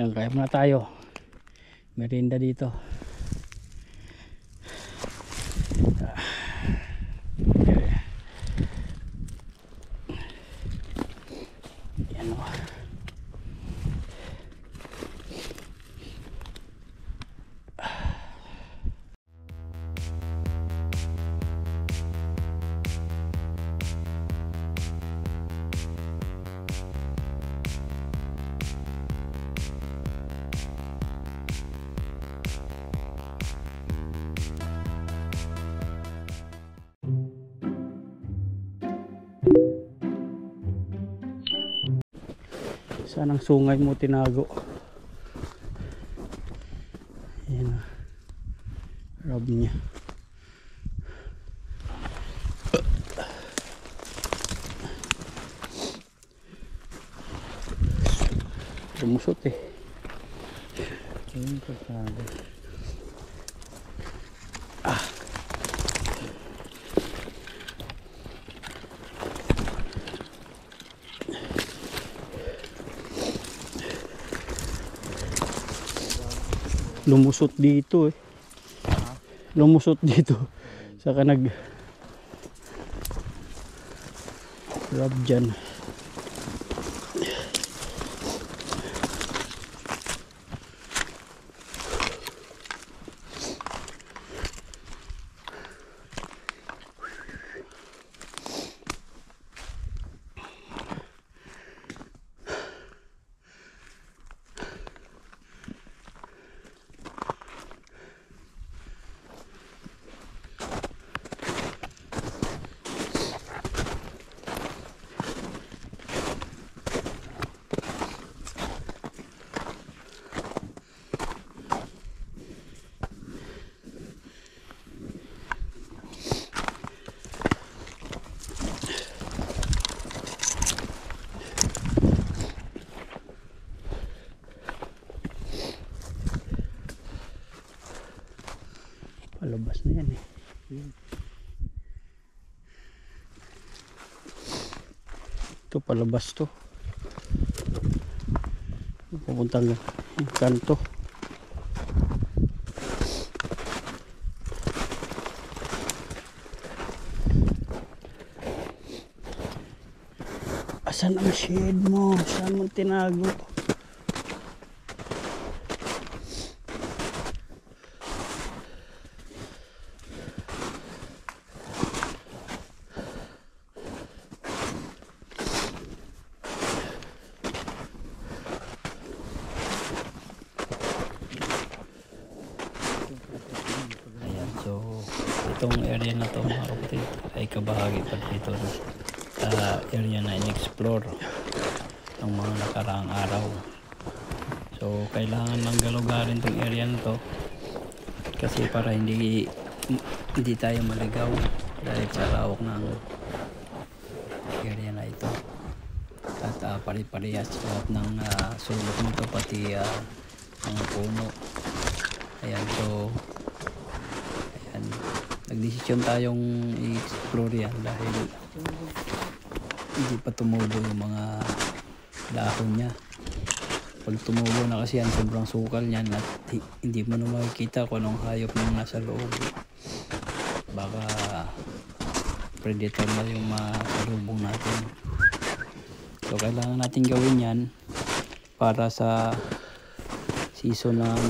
Yan, kaya muna tayo. Merienda dito. Yan o. Saan ang sungay mo tinago? Ayan na. Rub niya. Lumusot eh. Ayan pagkaga. Lumusot dito eh. Lumusot dito. Saka nag rub dyan. Palabas na yan eh. Ito palabas to. Pupuntang kanto. Asan ang shade mo? Saan mo tinago? Itong area na to mga kapatid ay kabahagi pa dito sa area na in-explore ng mga nakaraang araw. So kailangan lang galugarin tong area na to kasi para hindi tayo maligaw dahil sa lawak ng area na ito at pari-parehas lahat ng sulok nito pati mga puno. Ayan, so ayan, nagdesisyon tayong i-explore yan dahil hindi pa tumubo yung mga dahon niya. Pag tumubo na kasi yan, sobrang sukal niyan at hindi mo na makikita kung anong hayop yung nasa loob. Baka predator na yung masalubong natin. So kailangan natin gawin yan para sa season ng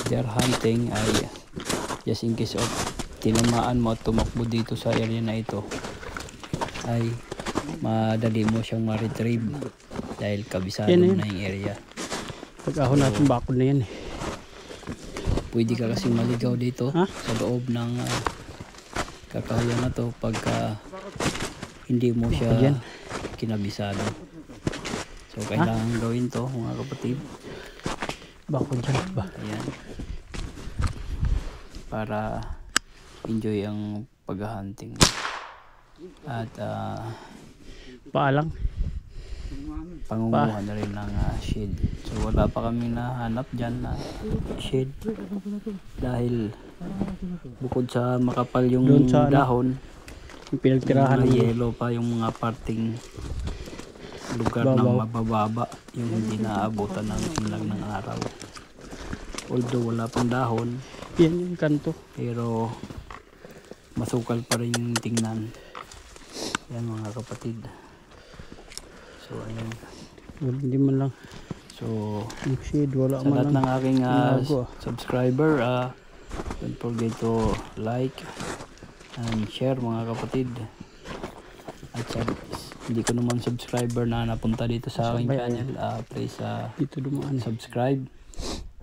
deer hunting ay just in case of tinamaan mo at tumakbo dito sa area na ito ay madali mo siyang ma-retrieve dahil kabisado na yung area. Pag-ahon natin bakod na yan eh. Pwede ka kasing maligaw dito sa loob ng kakahuyan na to pagka hindi mo siya kinabisado. So kailangan gawin to mga kapatid. Bakod dyan ba? Ayan. Para enjoy ang pag-hunting at paalang pangunguha na rin ng shade. So wala pa kami nahanap dyan na shade dahil bukod sa makapal yung dahon, yung pinagtirahan ng yellow pa yung mga parting lugar ng Babaw. mabababa, yung hindi naabutan ng sinag ng araw. Although wala pang dahon, Yan yung kanto. pero masukal pa rin yung tingnan. Yan mga kapatid. So ayan. Wala, hindi man lang. So Yung shade, wala sa man lahat lang. ng aking Binago, subscriber, don't forget to like and share mga kapatid. At hindi ko naman subscriber na napunta dito sa aking Sabay, channel, please Dito dumaan. subscribe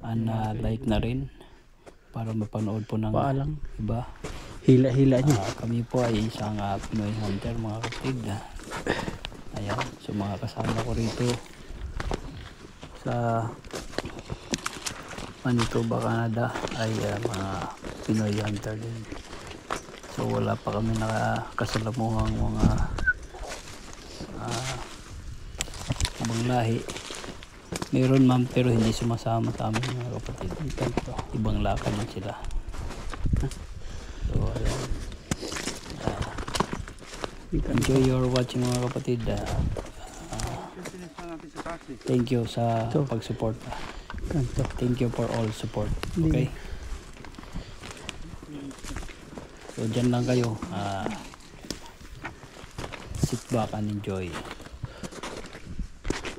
and like na rin para mapanood po ng Paalang. iba. Hila-hila niya. Kami po ay isang Pinoy Hunter mga kapatid. Ayan, so mga kasama ko rito sa Manitoba, Canada ay mga Pinoy Hunter din. So wala pa kami nakakasalamuhang mga ibang lahi. Meron ma'am pero hindi sumasama sa amin mga kapatid. Ibang lakan lang sila. So ayan. Enjoy your watching mga kapatid. Thank you sa pag-support. Kanto. Thank you for all support. Okay? So dyan lang kayo. Sit back and enjoy.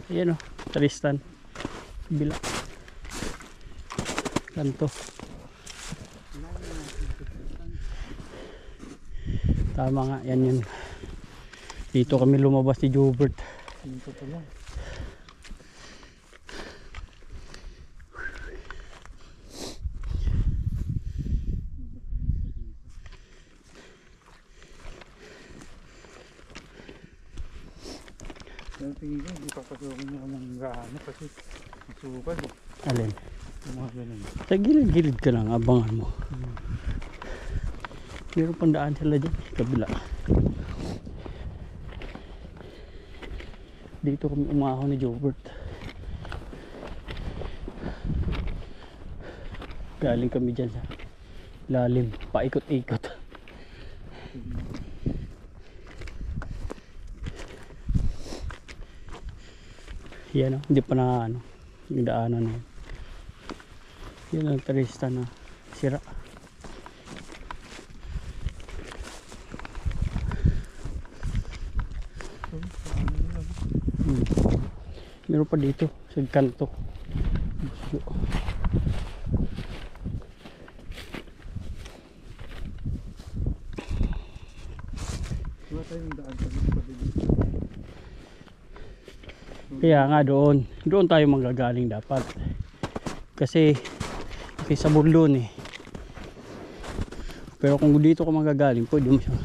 Ayan o, Tristan. Bila. Kanto. Tama nga, yan yun. Dito kami lumabas ni Jobert. Dito pala. Pero tingin ko, hindi papasukin niya ng gaano kasi masukal eh. Alin? Yung mga ganun. Sa gilid-gilid ka lang, abangan mo. Meron pang daan sila dyan, kabila. Dito kami umahon ni Jobert. Galing kami dyan sa lalim, paikot-ikot. Yan o, hindi pa na ano, yung daanan na yun. Yan ang Tristan na sira. Meron pa dito sa kanto. Wala tayong daan sa dito. Kaya nga doon tayo manggagaling dapat. Kasi sa Burlon eh. Pero kung dito ka manggagaling, pwede mo siya.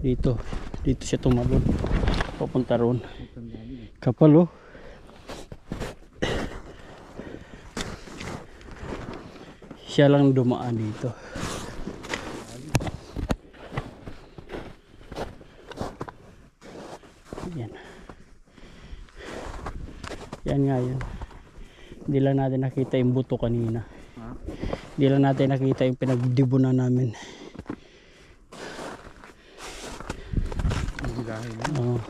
Dito siya tumalon. Papunta roon. Kapal oh. Siya lang dumaan dito. Yan. Yan nga yun. Hindi lang natin nakita yung buto kanina. Hindi lang natin nakita yung pinagdibunan namin. Dahil Oo.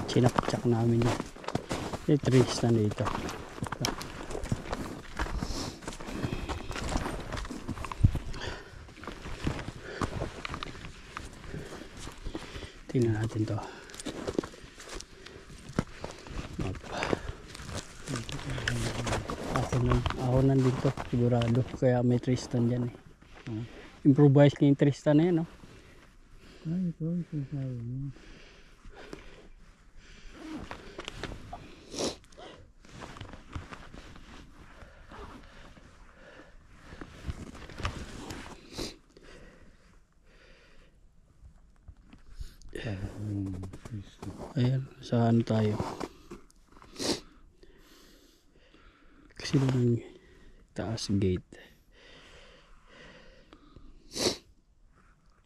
Sinapatsak namin yun. Yung Tristan dito. Tingnan natin to. Ako nandito sigurado. Kaya may Tristan dyan eh. Improvise kay Tristan na yan, no? ay, ito yung sinasabi mo. Ayan, sa ano tayo? Kasi doon taas gate.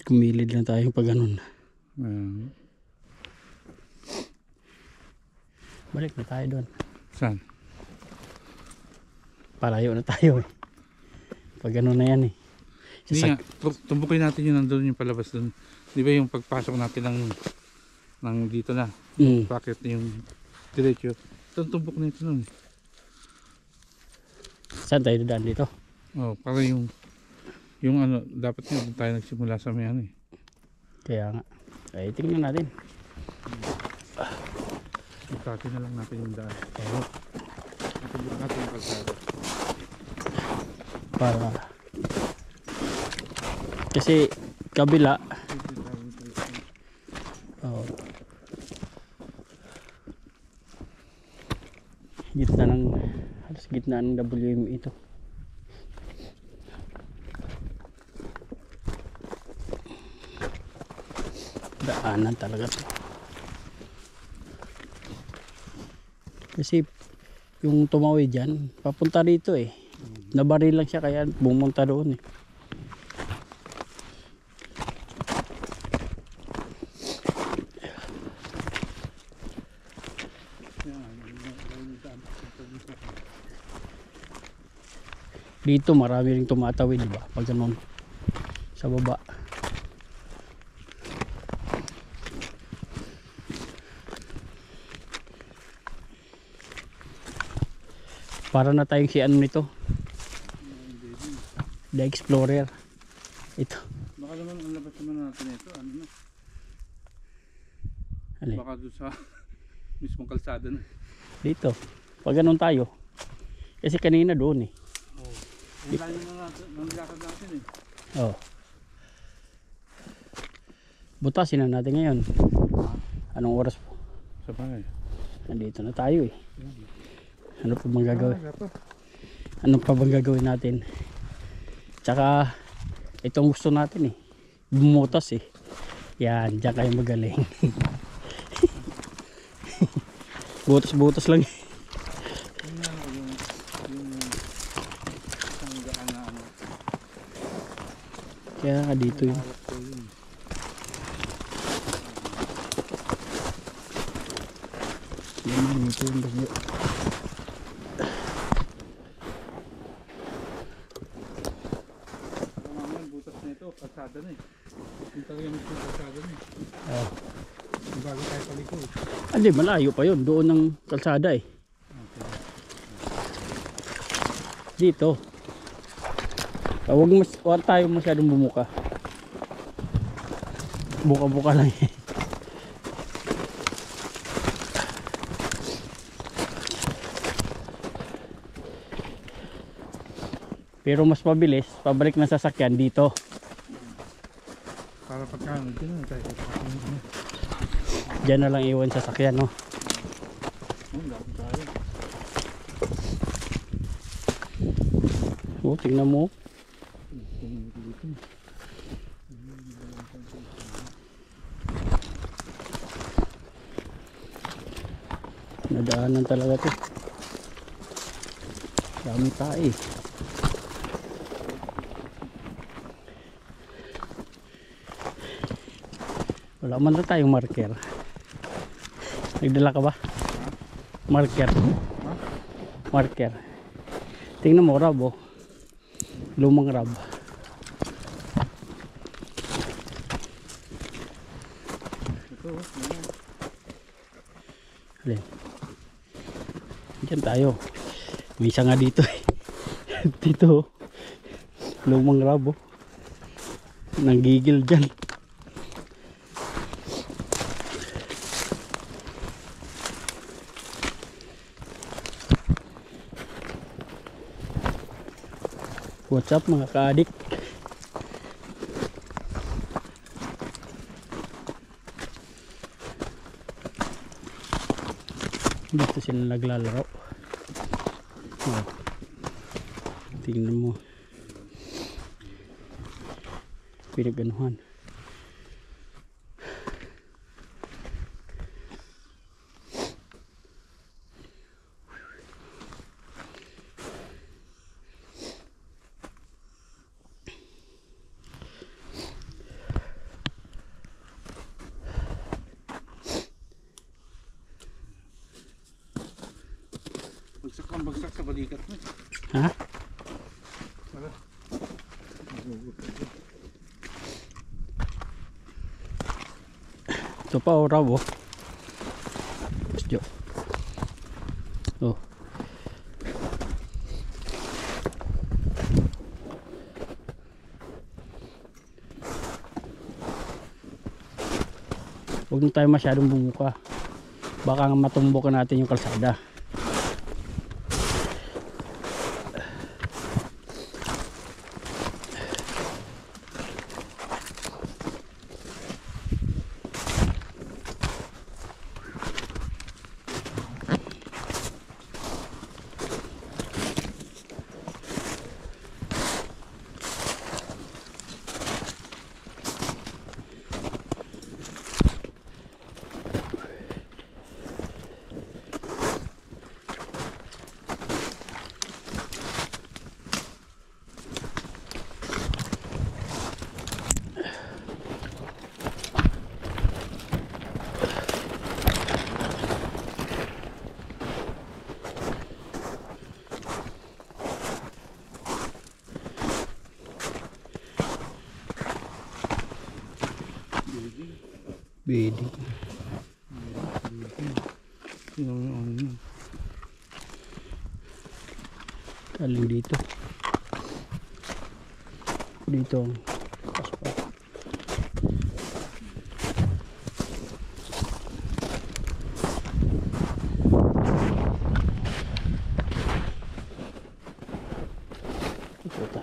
Kumilid lang tayo pag ganun. Balik na tayo doon. Saan? Palayo na tayo eh. Pag ganun na yan eh. Hindi nga, tumbukin natin yung nandun yung palabas dun Di ba yung pagpasok natin ng dito na, bakit yung diretso, itong tumbok na ito nun. Saan tayo dadaan dito? Oh, para yung ano, dapat nga doon tayo nagsimula sa may ano eh. Kaya nga. Ay, tingnan natin. Itake na lang natin yung daan. Tumbok natin yung kalsada. Para kasi kabila. Oh. Gitna ng WM ito. Daanan talaga to. Kasi yung tumawid dyan, papunta rito eh. Nabaril lang siya kaya bumunta doon eh. Dito marami ring tumatawid, di ba? Pag ganun sa baba. Para na tayong si ano nito. The Explorer. Ito. Baka naman ang labas naman natin ito, ano na. Alin? Baka doon sa mismong kalsada na. Dito. Pag ganun tayo. Kasi kanina doon eh. Yung layo na natin, nanglakad natin eh. Oh. Butasin na natin ngayon. Anong oras po? Sa bagay. Nandito na tayo eh. Ano pa bang gagawin? Ano pa bang gagawin natin? Tsaka itong gusto natin eh. Bumutas eh. Yan, diyan kayo magaling. Butas-butas lang eh. Kaya nga dito yun. Yan dito yung bagyo. Butas na ito, kalsada na eh. Yung talaga yung mismong kalsada na eh. Oh. Yung bago tayo paliko eh. Hindi, malayo pa yun. Doon ng kalsada eh. Dito. Huwag tayo masyadong bumuka. Buka-buka lang eh. Pero mas mabilis, pabalik ng sasakyan dito. Para pagka dito na tayo. Diyan na lang iwan sasakyan, no? Dami tayo. Oh, tingnan mo. Nadaanan talaga to. Dami tayo eh. Wala man na tayong marker. Nagdala ka ba? Marker. Marker. Tingnan mo, rab oh. Lumang rab. Alin? Diyan tayo. May isa nga dito eh. Dito. Lumang rab oh. Nanggigil dyan. What's up mga ka-adik? Dito sila naglalaro. Oh. Tingnan mo. Pinaganuhan. Bagsak lang bagsak sa balikat mo. Ha? Wala. Ito pa oh, raw oh. Pusyo. Oh. Huwag na tayo masyadong bumuka. Baka nga matumbukan natin yung kalsada. Bedi. Kaling dito. Dito ang aspa. Ito ta.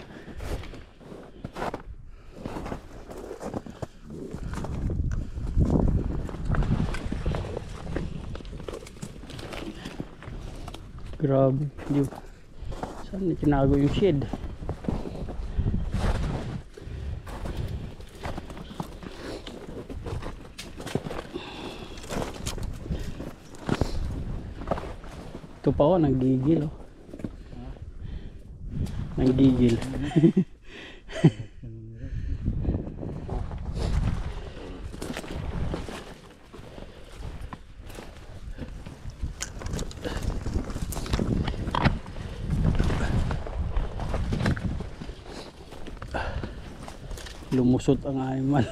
Grabe, hindi. Saan tinago yung shed? Ito pa oh, nanggigil oh. Nanggigil. Lumusot ang animal.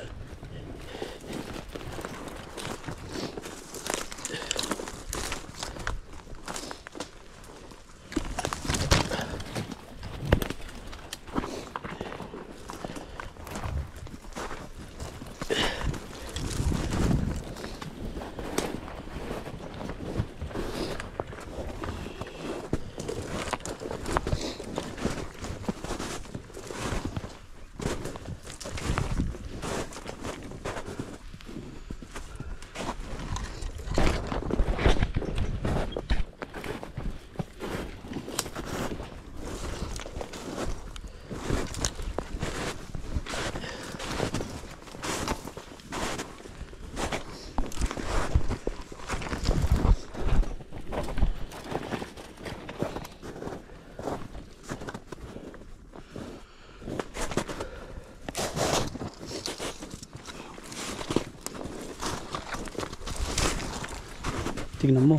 Tingnan mo,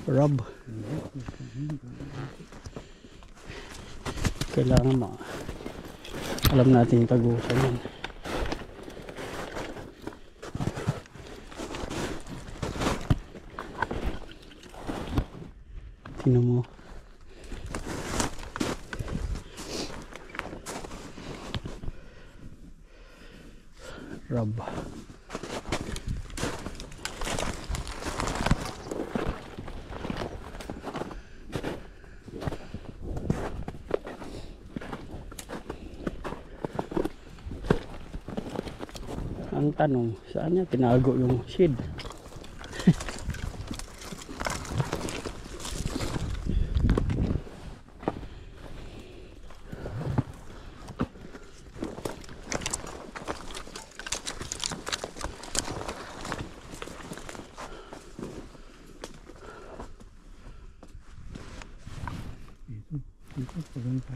rub. Kailangan alam natin yung tagusan yan. Tingnan mo. Rub. Ang tanong, saan niya tinago yung shed? Dito, paganda.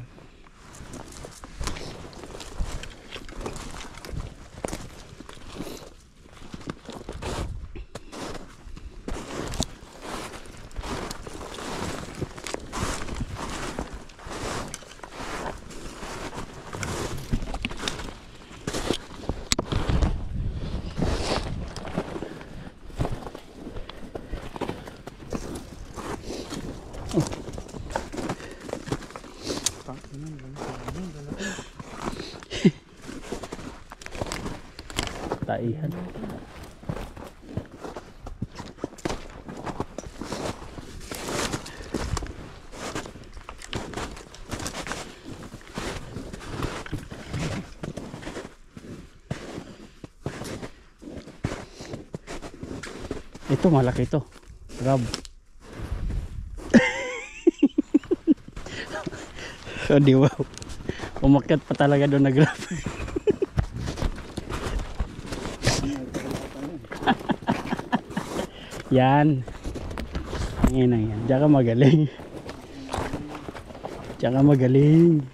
Taihan. Ito malaki to. Grab. So di wow. Umakyat pa talaga doon na grab. Yan. Yan na yan. Diyan ka magaling. Diyan ka magaling.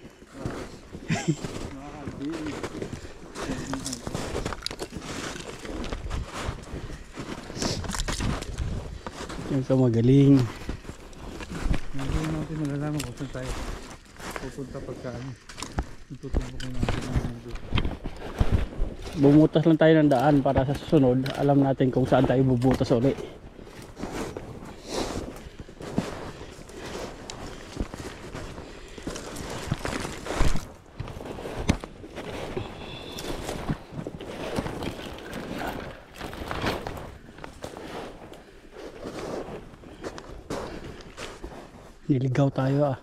Diyan ka magaling. Hindi natin malalaman kung saan tayo pupunta pagka ano. Tututumbok natin ang mundo. Bumutas lang tayo ng daan para sa susunod alam natin kung saan tayo bubutas uli. Niligaw tayo ah.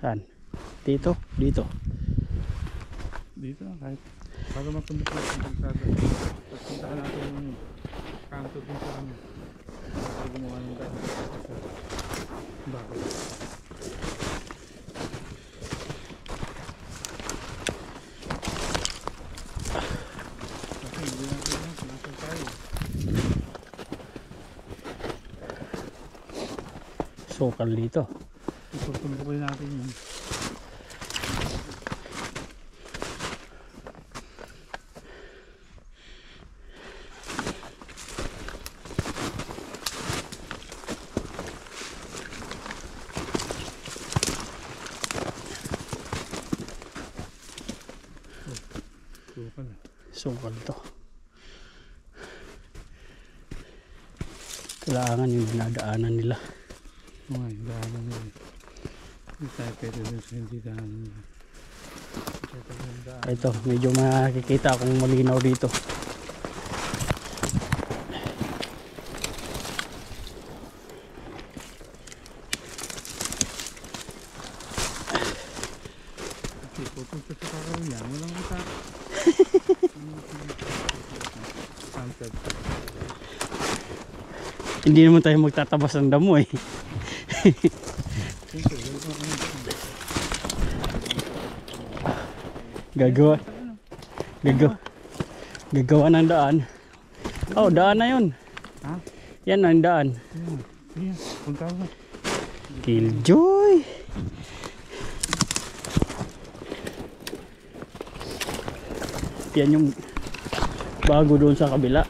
Saan? Dito? Dito. Dito na kahit para matumbok natin ang kalsada. Tapos puntahan natin yung kanto dun sa ano. Para gumawa ng daan. Bakit? Kasi hindi natin yan. Sinasan tayo. Sukal dito. Itutumbukin natin yun. Sukal to. Kailangan yung dinadaanan nila. Oo nga, yung daanan nila. Hindi tayo pwede dun sa hindi daanan nila. Ito, medyo makikita akong malinaw dito. Okay, pupunta sa kakawin yan. Walang kita. Sunset. Hindi naman tayo magtatabas ng damo eh. Gagawa ng daan. Oh, daan na yun. Ha? Yan ang daan. Yan, punta ko. Killjoy. Yan yung bago doon sa kabila.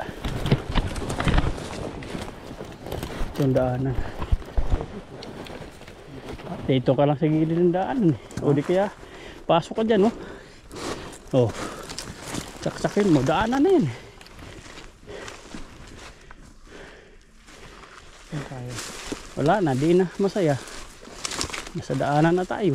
Yung daanan. Dito ka lang sa gilid ng daan. O di kaya pasok ka dyan, oh. Oh. Saksakin mo, daanan na yan. Wala na, di na masaya. Nasa daanan na tayo.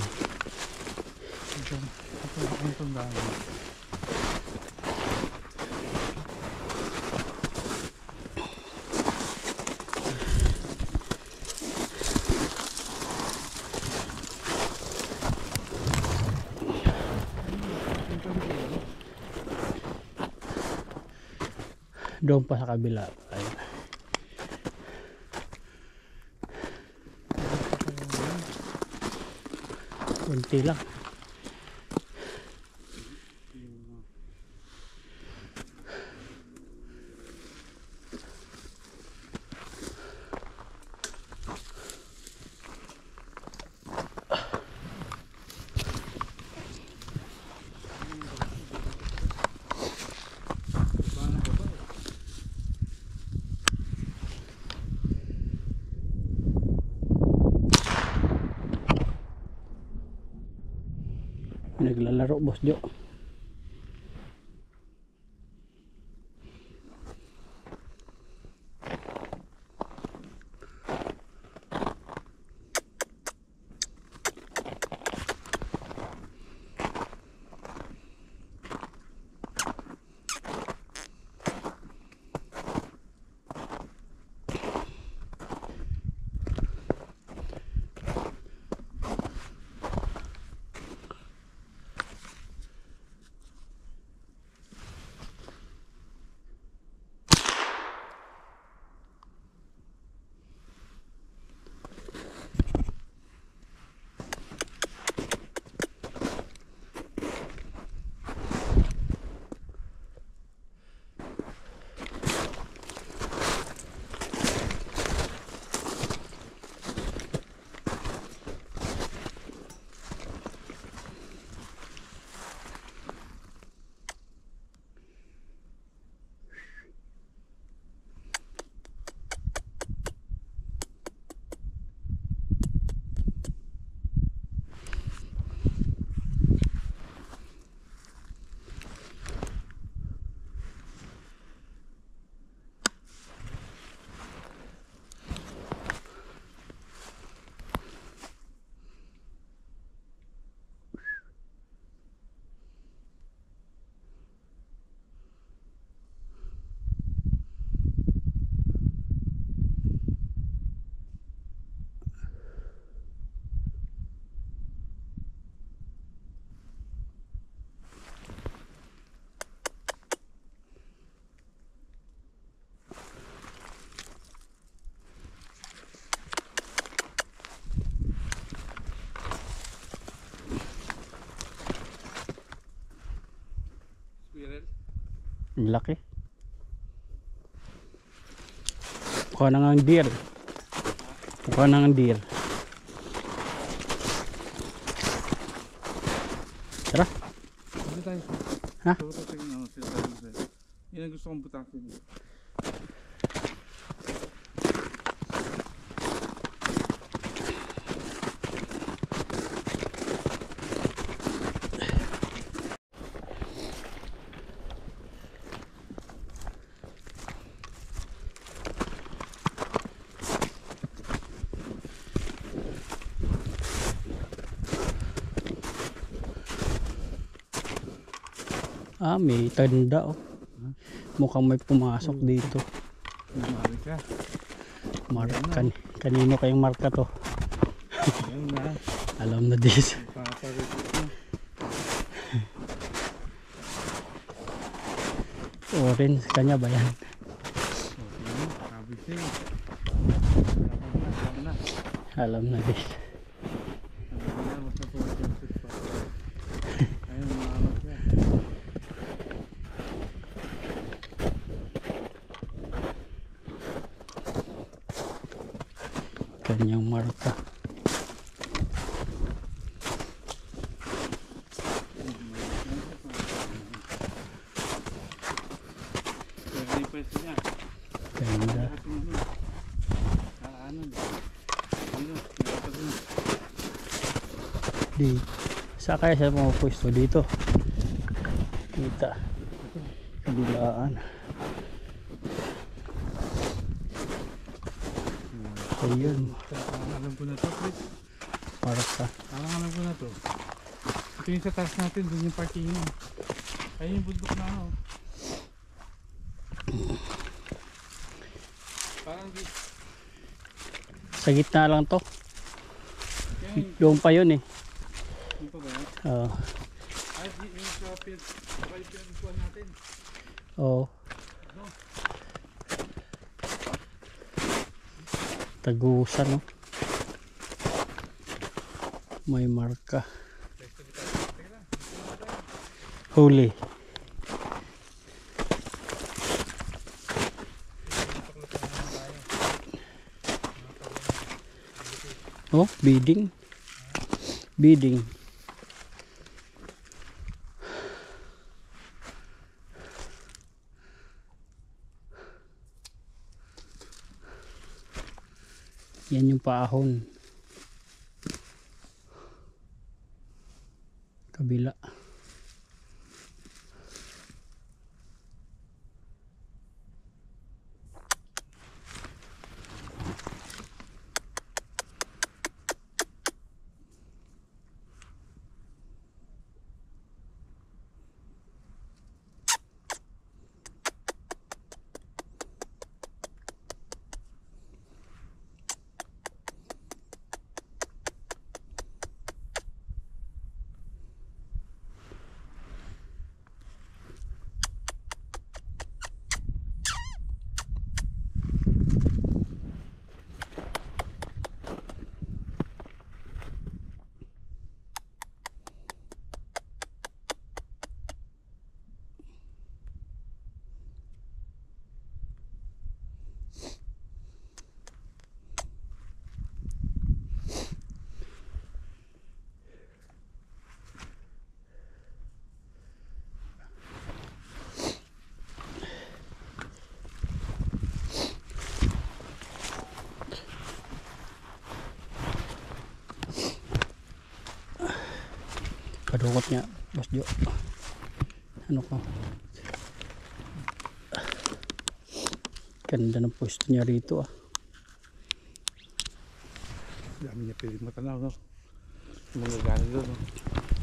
Doon pa sa kabila. Ayun. Kunti lang. naglalaro, Boss Jo. Ang laki. Mukha na nga ang deer. Mukha na nga ang deer. Tara. Dito tayo. Ha? Ito tayo na sila. Yan ang gusto kong butakin. Ah, may tanda oh. Mukhang may pumasok dito. Marika. Marka. Kanino kayong marka to? Ayun na. Alam na this. Paparikot na. Orange kanya ba yan? Sabi siya. Alam na this. Ayun, maamag siya. Kanyang marka. Ganda. Di. Saan kaya siya pumapwesto dito? Kita. Kabilaan. Ayun. Alam ko na to, Chris. Marka. Alam ko na to. Ito yung sa taas natin, dun yung parking mo. Ayun yung bundok na ano. Parang di. Sa gitna lang to. Yan, Doon pa yun eh. yun pa ba yan? Oo. Ay, yung sa field. Baka yung pinag-ikuan natin. Oo. Tagusan no. May marka. Huli. Oh, bidding. Bidding. Yan yung paahon. Kabila. Padukot niya, Boss Jo. Ano ko? Ganda ng pwesto niya rito ah. Dami niya pwede matanaw, no? Yung mga gani doon, no?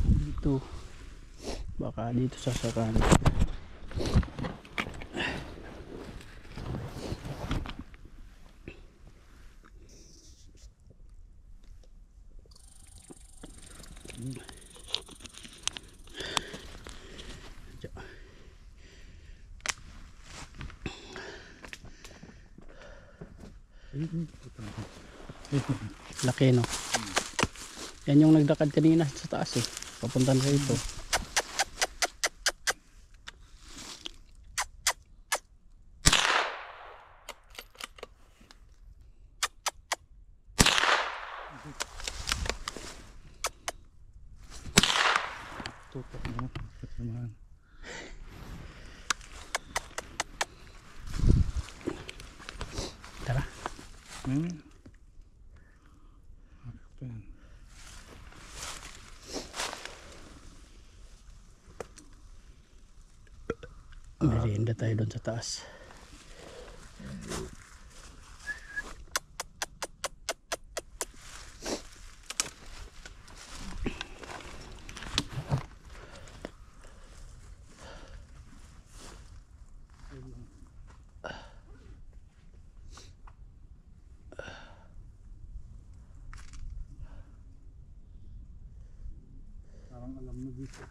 Dito. Baka dito sasakan. Laki no. Yan yung nagdakad kanina sa taas eh. Papuntan sa ito. Tutok mo. Naman. Tara. Merienda tayo doon sa taas. Parang alam mo dito.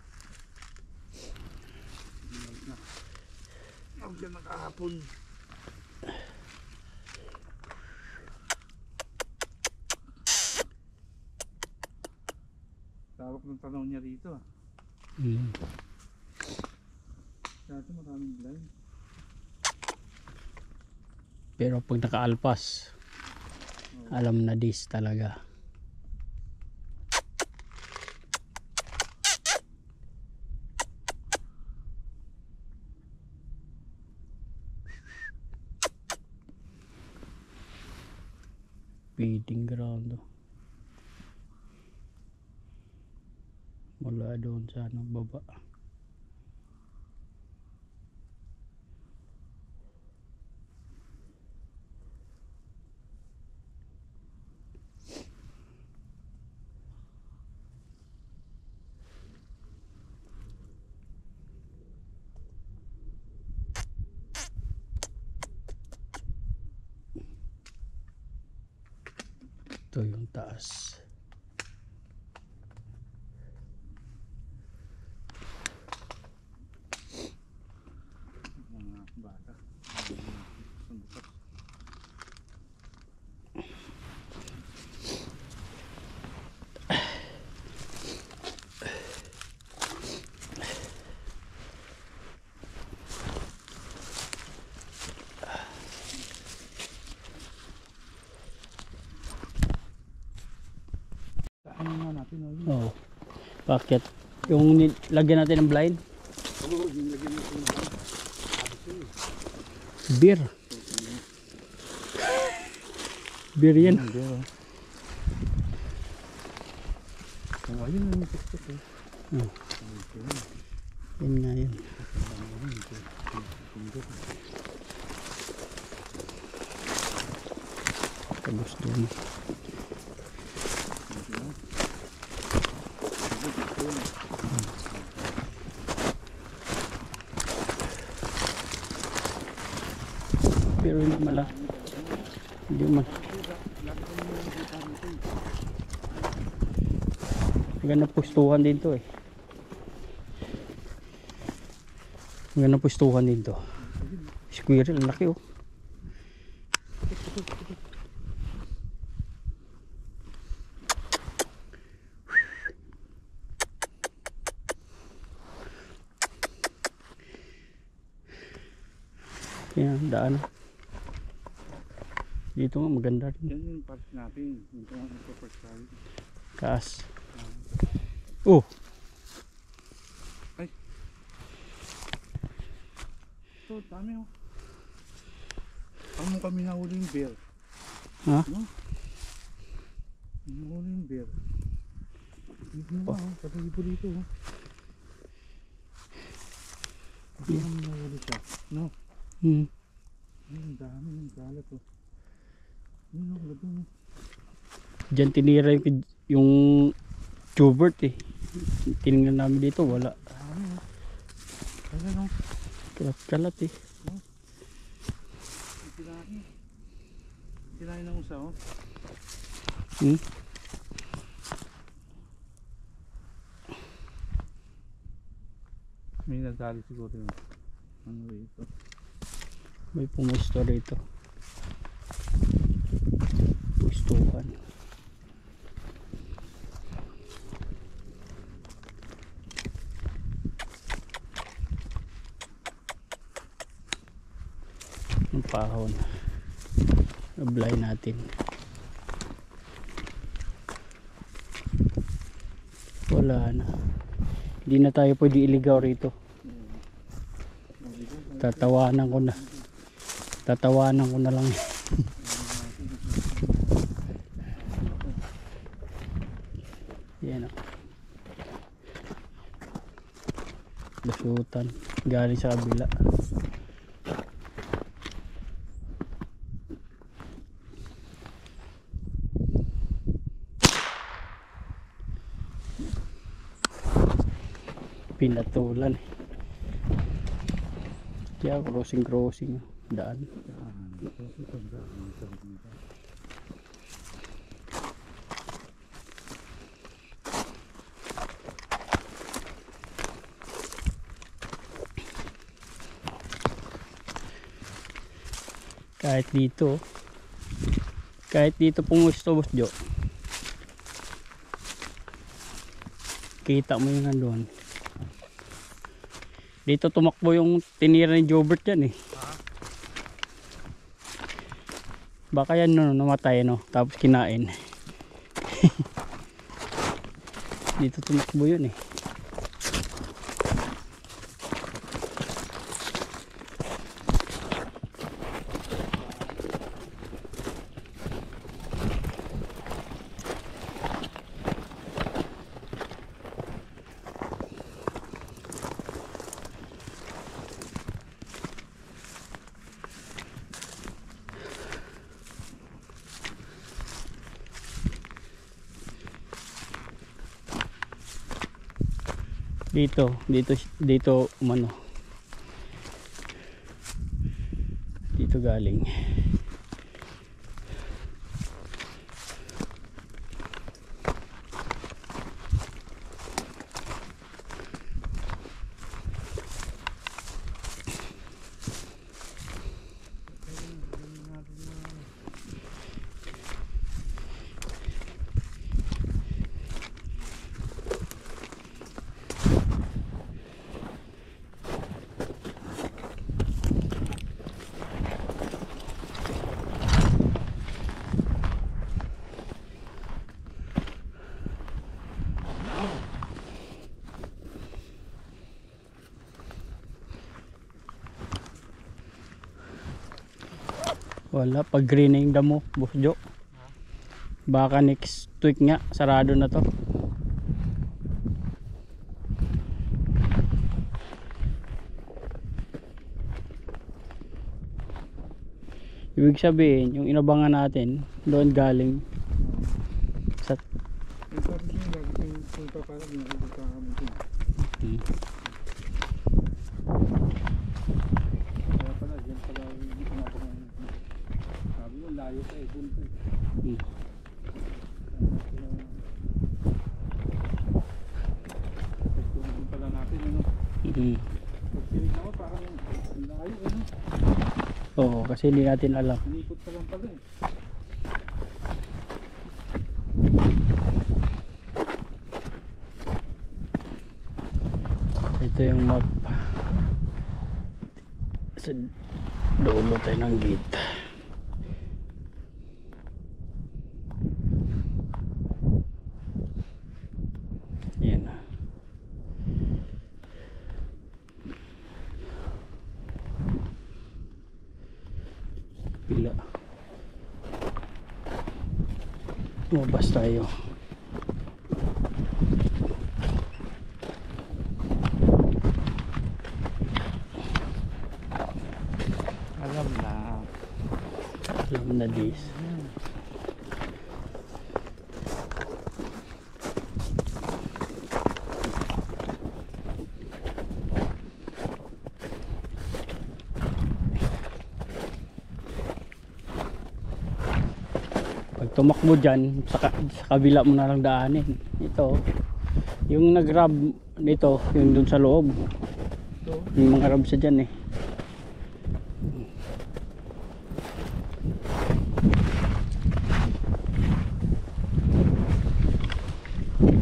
Huwag yan nakahapon. Tawag ng tanaw niya rito ah. Dati maraming blind. Pero pag nakaalpas, alam na dis talaga. Feeding ground mula doon sa ano baba. Ito yung taas. Mga bata. Ano nga natin? Oh. Bakit? Yung lagyan natin ng blind? Oo, yung lagyan natin ng blind. Beer. Beer yan. Oh, ayun na yung tiktok eh. Oh. Yan nga yun. Tapos doon. Pero hindi mala. Hindi man. Maganda pustuhan dito eh. Maganda pustuhan dito. Squirrel, laki oh. Yan, daan. Dito nga maganda rin. Yan yung part natin. Yung part natin. Kaas. Oh! Ay! Ito, dami oh. Amo kami nahuli yung bear. Ha? No? Nahuli yung bear. Dito na ba, pati dito. Hindi naman nawali siya. No? Ang dami yung kalat oh. Yun oh, labi mo. Diyan tinira yung Jobert eh. Tinignan namin dito, wala. Ayan oh. Kalat eh. Sinahin ng usa oh. May nagdali siguro yung ano rito. May pumusto rito. Pustuhan. Ang pahon. Apply natin. Wala na. Hindi na tayo pwede iligaw rito. Tatawanan ko na. Tatawanan ko na lang. Yan o. Basutan. Galing sa kabila. Pinatulan eh. Kaya crossing daan. Kahit dito pumusto Boss Jo, kita mo yung nandun. Dito tumakbo yung tinira ni Jobert yan eh. Baka yan no, namatay no, tapos kinain. Dito tumakbo yun eh. Dito umano. Dito galing. Wala, pag green na yung damo, Boss Jo. Baka next week nga, sarado na to. Ibig sabihin, yung inabangan natin, doon galing sa... Yung sabi niya, lagi yung punta parang nakikita kami din. Kaya pala, dyan pala yung pinabangan. Sabi mo, layo ka eh, dun eh. Pagtungin pala natin, ano? Pag sinig ako, parang layo, ano? Oo, kasi hindi natin alam. Inikot pa lang pala eh. Ito yung map. Sa dulo tayo ng gate. Yan. Pila. Lumabas tayo. Alam na dis. Pag tumakbo dyan, sa kabila mo na lang daanin. Ito, yung nag-grab nito, yung dun sa loob. Yung mga grab sa dyan eh.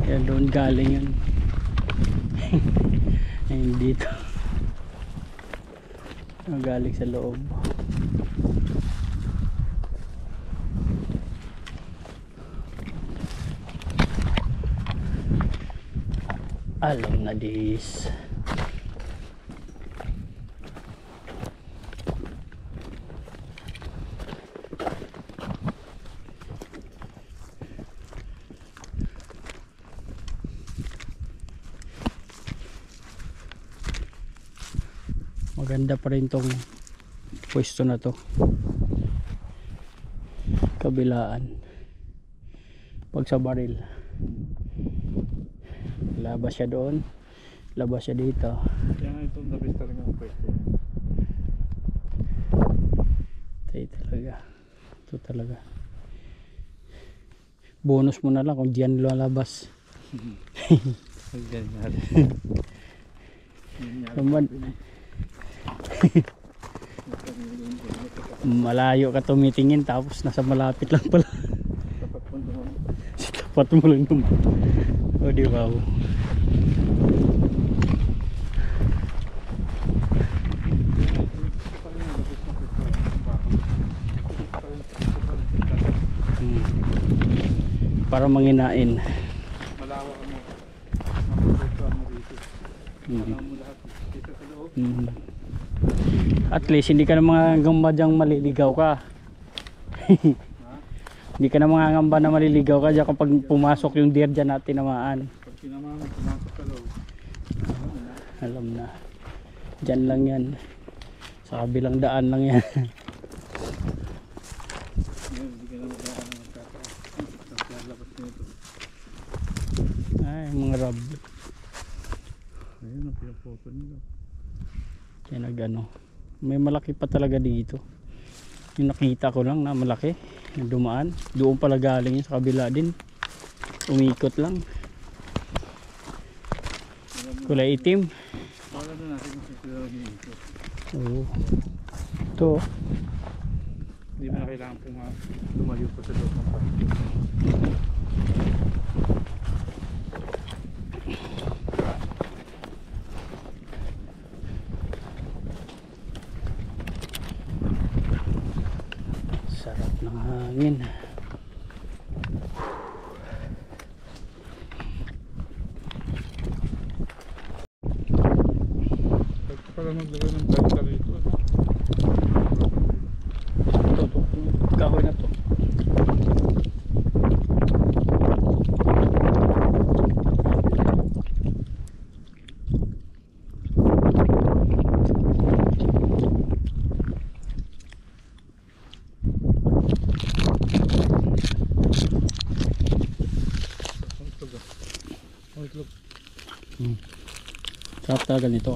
Kaya doon galing yun. Ayun dito. Galing sa loob. Alam na dis. Maganda pa rin tong pwesto na to. Kabilaan. Pag sa baril. Labas siya doon, labas siya dito. Kaya nga ito the best talaga ang pwesto. Tayo talaga. Ito talaga. Bonus mo na lang kung diyan lalabas. Naman. Malayo ka tumitingin tapos nasa malapit lang pala. Tapat mo lang naman. O di ba? Para manginain. Malawak mo. Mapapwestuhan mo dito. Alam mo lahat. Dito sa loob. At least hindi ka na mga gambadyang maliligaw ka. Hindi ka na mga ngamba na maliligaw ka dyan kapag pumasok yung deer dyan natin namaan. Pag sinamahan, pumasok sa loob. Alam na. Dyan lang yan. Sa kabilang daan lang yan. Ngayon, hindi ka na magkakaroon ng magkakaroon. Ang labas nito. Ay, mga rab. Ayun ang pinaphoto nila. Kaya nagano. May malaki pa talaga dito. Yung nakita ko lang na malaki. Na dumaan. Doon pala galing yun sa kabila din. Umikot lang. Kulay itim. Wala na natin kung sila dito. Oo. Ito. Hindi mo na kailangan lumayo pa sa loob ng parking. Sarap ng hangin. Pwede pala maglagay ng banta rito. Ito. Kahoy na to. Sarap talaga nito.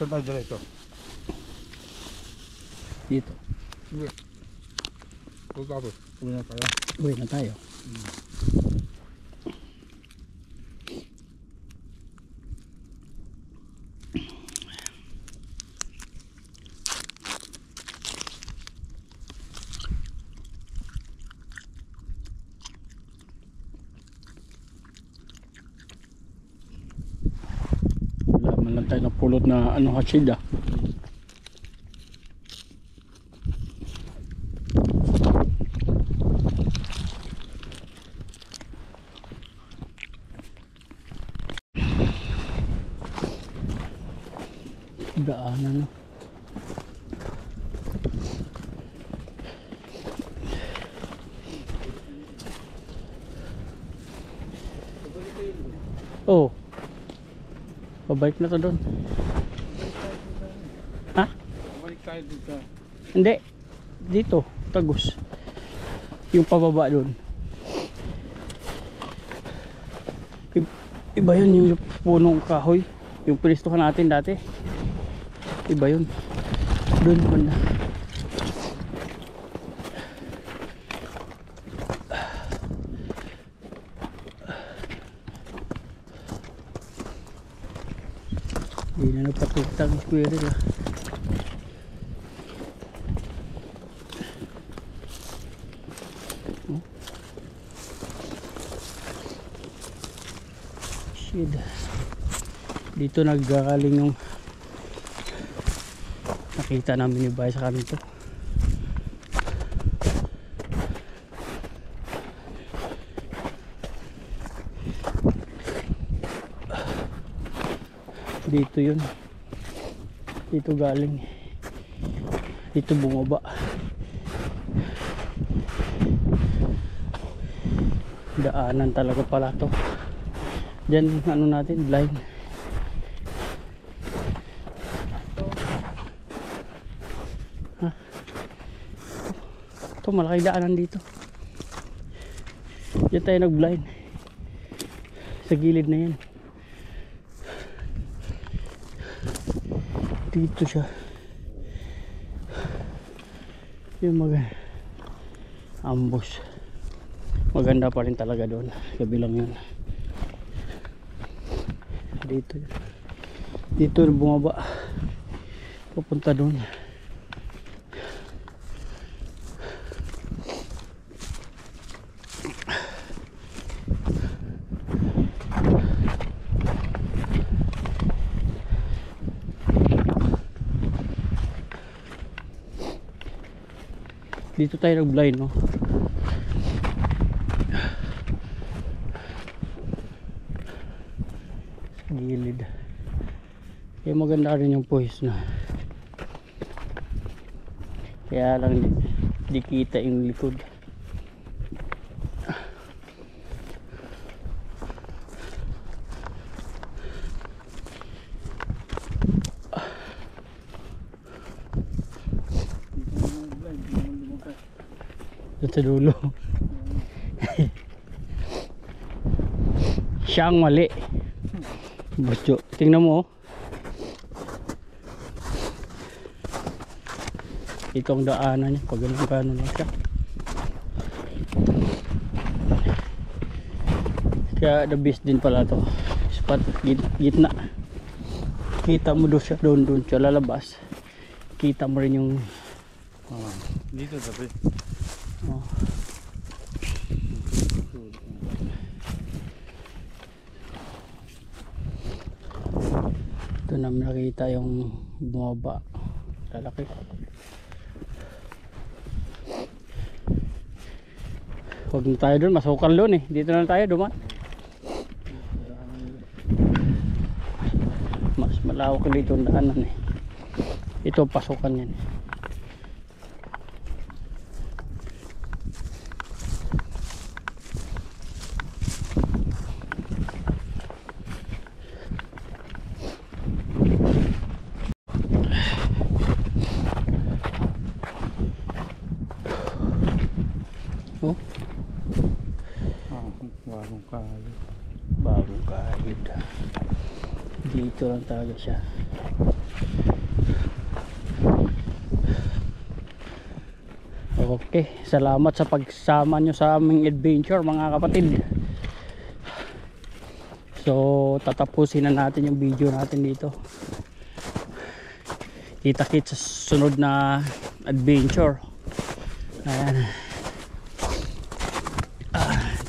Saan tayo diretso? Dito. Hindi. O tapos, uwi na tayo. Uwi na tayo. Wala man lang tayo ng pulot na ano, hatsida. Daanan, no? Oh, pabalik na to doon. Ha? Balik tayo dito. Hindi, dito, Tagus. Yung pababa doon. Iba yun, yung punong kahoy. Yung pinistuhan natin dati. Iba yun. Doon banda. Hindi na napatugtag yung squirrel, ah. Oh. Shit. Dito naggagaling yung nakita namin yung bahay sa kanito. Dito yun, dito galing, dito bumaba. Daanan talaga pala to. Diyan ano natin, blind. Ha? Ito malaki daanan dito. Diyan tayo nag blind. Sa gilid na yan. Dito siya. Yung ambush. Maganda pa rin talaga doon. Kabilang yun. Dito. Dito bumaba. Pupunta doon. Dito tayo nag-blind, no? Gilid. Kaya maganda rin yung poise na. Kaya lang di kita yung likod. Sa dulo. Siya ang mali. Butyo, tingnan mo. Ito ang daanan niya. Pag ganun lang siya. Kaya the best din pala to. Spot gitna. Kita mo doon siya. Doon siya lalabas. Kita mo rin yung dito sabi. oh. Ito namin nakita yung bumaba. Lalaki. Huwag na tayo doon, masukal doon eh. Dito na tayo duman. Mas malawak dito ang daanan eh. Ito pasukan yan. Oh, Bagong kayo. bagong kahit. Dito lang talaga siya. Okay, salamat sa pagsama nyo sa aming adventure mga kapatid. So tatapusin na natin yung video natin dito. Kita-kits sa sunod na adventure. Ayan.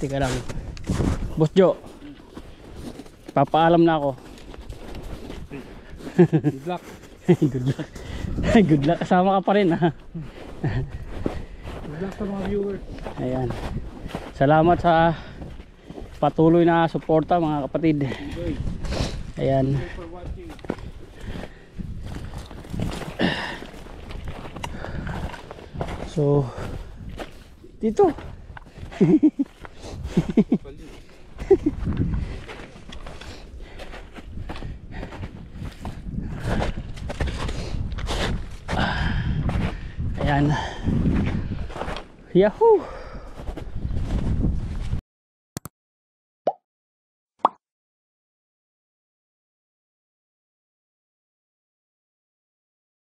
Tika lang. Boss Jo, papaalam na ako. Good luck. Good luck. Good luck. Kasama ka pa rin ha. Good luck sa mga viewers. Ayan. Salamat sa patuloy na suporta mga kapatid. Ayan. Thank you for watching. So dito. Ayan. Yahoo!